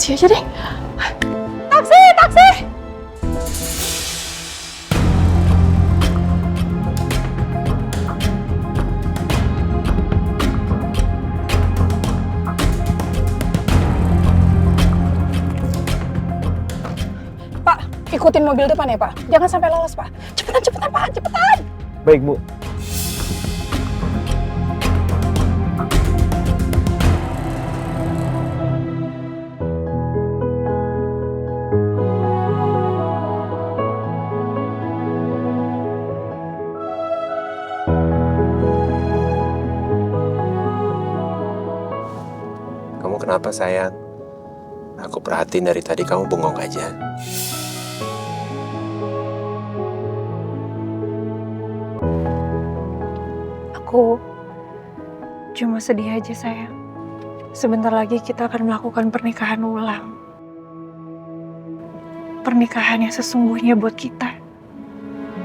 taksi aja deh. Taksi, taksi! Pak, ikutin mobil depan ya, Pak. Jangan sampai lolos, Pak. Cepetan, cepetan, Pak. Cepetan! Baik, Bu. Kamu kenapa, sayang? Aku perhatiin dari tadi kamu bengong aja. Aku cuma sedih aja, sayang. Sebentar lagi kita akan melakukan pernikahan ulang. Pernikahan yang sesungguhnya buat kita.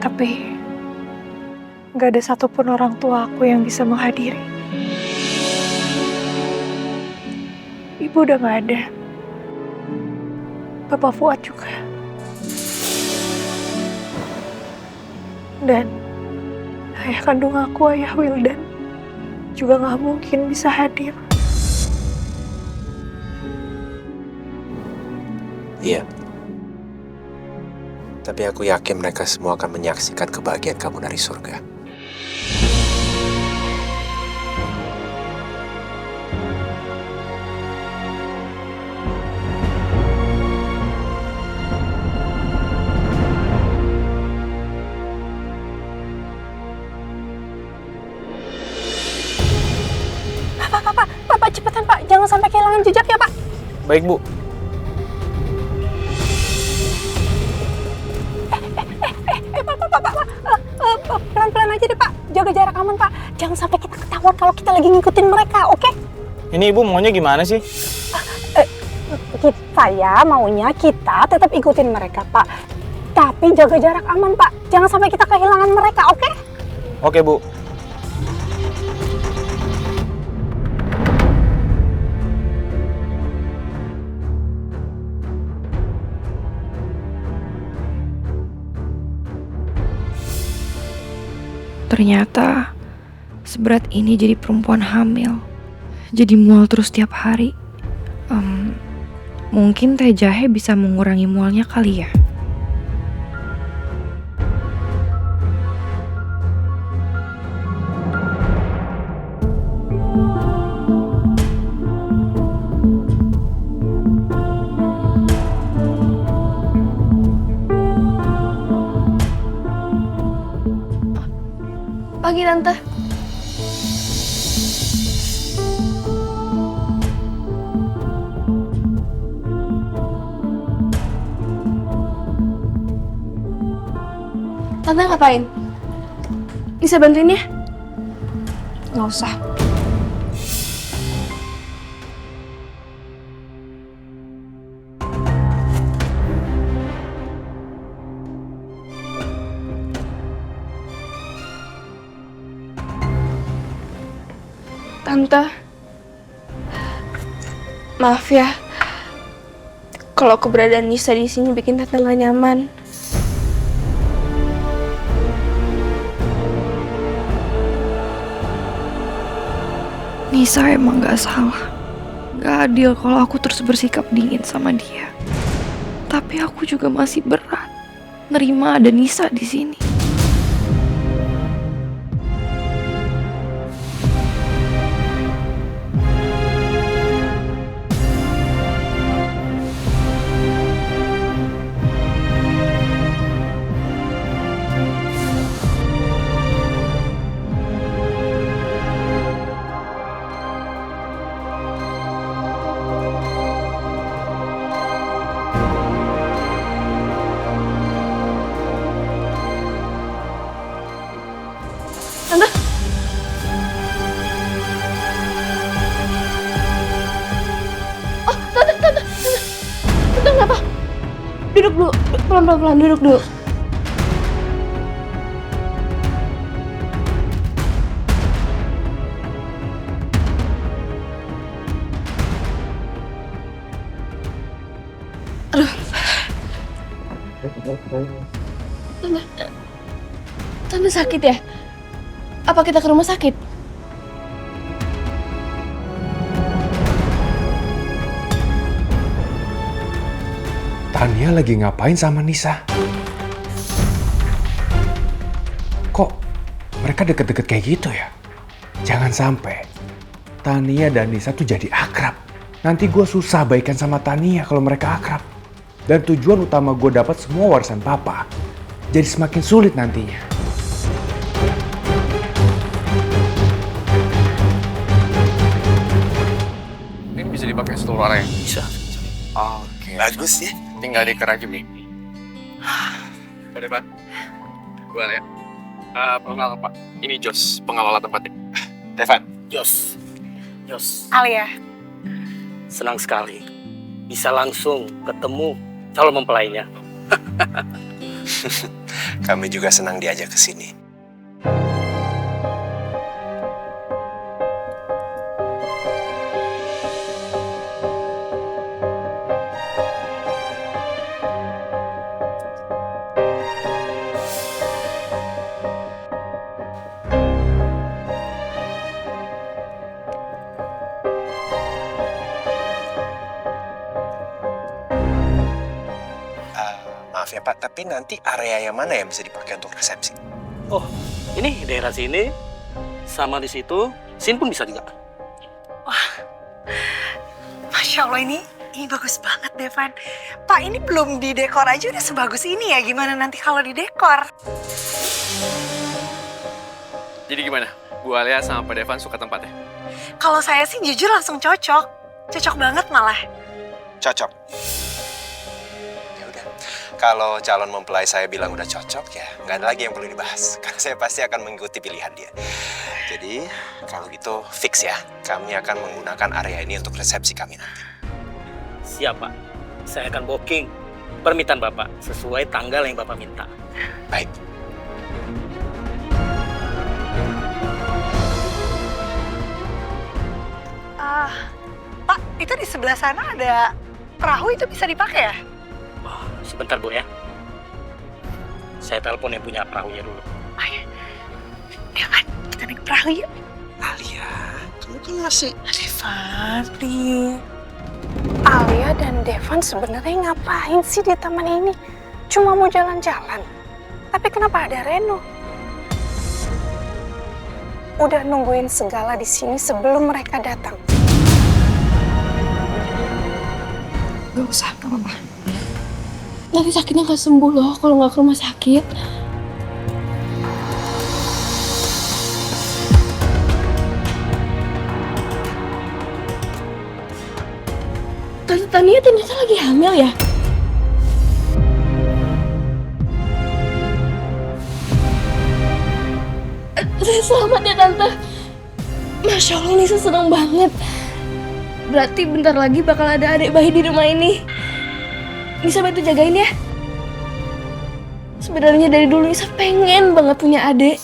Tapi gak ada satupun orang tua aku yang bisa menghadiri. Ibu udah gak ada. Bapak Fuad juga. Dan ayah kandung aku, ayah Wildan, juga gak mungkin bisa hadir. Iya. Tapi aku yakin mereka semua akan menyaksikan kebahagiaan kamu dari surga. Pak, cepetan, Pak. Jangan sampai kehilangan jejak ya, Pak. Baik, Bu. Pak. Pelan-pelan aja deh, Pak. Jaga jarak aman, Pak. Jangan sampai kita ketahuan kalau kita lagi ngikutin mereka, oke? Ini Ibu maunya gimana sih? Saya maunya kita tetap ikutin mereka, Pak. Tapi jaga jarak aman, Pak. Jangan sampai kita kehilangan mereka, oke? Oke, Bu. Ternyata seberat ini jadi perempuan hamil. Jadi mual terus tiap hari. Mungkin teh jahe bisa mengurangi mualnya kali ya. Pagi, Tante. Tante ngapain? Bisa bantuin ya? Nggak usah. Tante, maaf ya, kalau keberadaan Nisa di sini bikin Tante nggak nyaman. Nisa emang gak salah. Gak adil kalau aku terus bersikap dingin sama dia. Tapi aku juga masih berat nerima ada Nisa di sini. Tante, oh Tante kenapa? Duduk dulu, pelan-pelan duduk dulu. Tante sakit ya? Apa kita ke rumah sakit? Tania lagi ngapain sama Nisa? Kok mereka deket-deket kayak gitu ya? Jangan sampai Tania dan Nisa tuh jadi akrab. Nanti gue susah baikan sama Tania kalau mereka akrab. Dan tujuan utama gue dapat semua warisan papa jadi semakin sulit nantinya. Ini bisa dipakai seluruh area? Bisa. Oke. Bagus ya. Tinggal diker aja, Mi. Udah, Pak. Gua lihat. Pengelola, Pak. Ini Jos, pengelola tempatnya. Devan. Jos. Alia. Senang sekali. Bisa langsung ketemu calon mempelainya. Kami juga senang diajak ke sini. Maaf ya Pak, tapi nanti area yang mana yang bisa dipakai untuk resepsi? Oh, ini daerah sini. Sama di situ. Sini pun bisa juga. Masya Allah, ini bagus banget, Devan. Pak, ini belum didekor aja udah sebagus ini ya. Gimana nanti kalau didekor? Jadi gimana? Bu Alia sama Pak Devan suka tempatnya? Kalau saya sih jujur langsung cocok. Cocok banget malah. Cocok. Ya udah, kalau calon mempelai saya bilang udah cocok ya, nggak ada lagi yang perlu dibahas. Karena saya pasti akan mengikuti pilihan dia. Jadi kalau gitu fix ya, kami akan menggunakan area ini untuk resepsi kami nanti. Siap, Pak. Saya akan booking permintaan Bapak sesuai tanggal yang Bapak minta. Baik. Pak, itu di sebelah sana ada perahu, itu bisa dipakai ya? Oh, sebentar, Bu ya. Saya telepon yang punya perahunya dulu. Ayo. Devan, kita naik perahu yuk. Alia, kamu kan masih... Devan, please. Alia dan Devan sebenarnya ngapain sih di taman ini? Cuma mau jalan-jalan. Tapi kenapa ada Reno? Udah nungguin segala di sini sebelum mereka datang. Gak usah, gak apa-apa. Nanti sakitnya gak sembuh loh kalau gak ke rumah sakit. Tante Tania ternyata lagi hamil ya? Selamat ya Tante. Masya Allah, Nisa senang banget. Berarti bentar lagi bakal ada adik bayi di rumah ini. Nisa bantu jagain ya. Sebenarnya dari dulu Nisa pengen banget punya adik.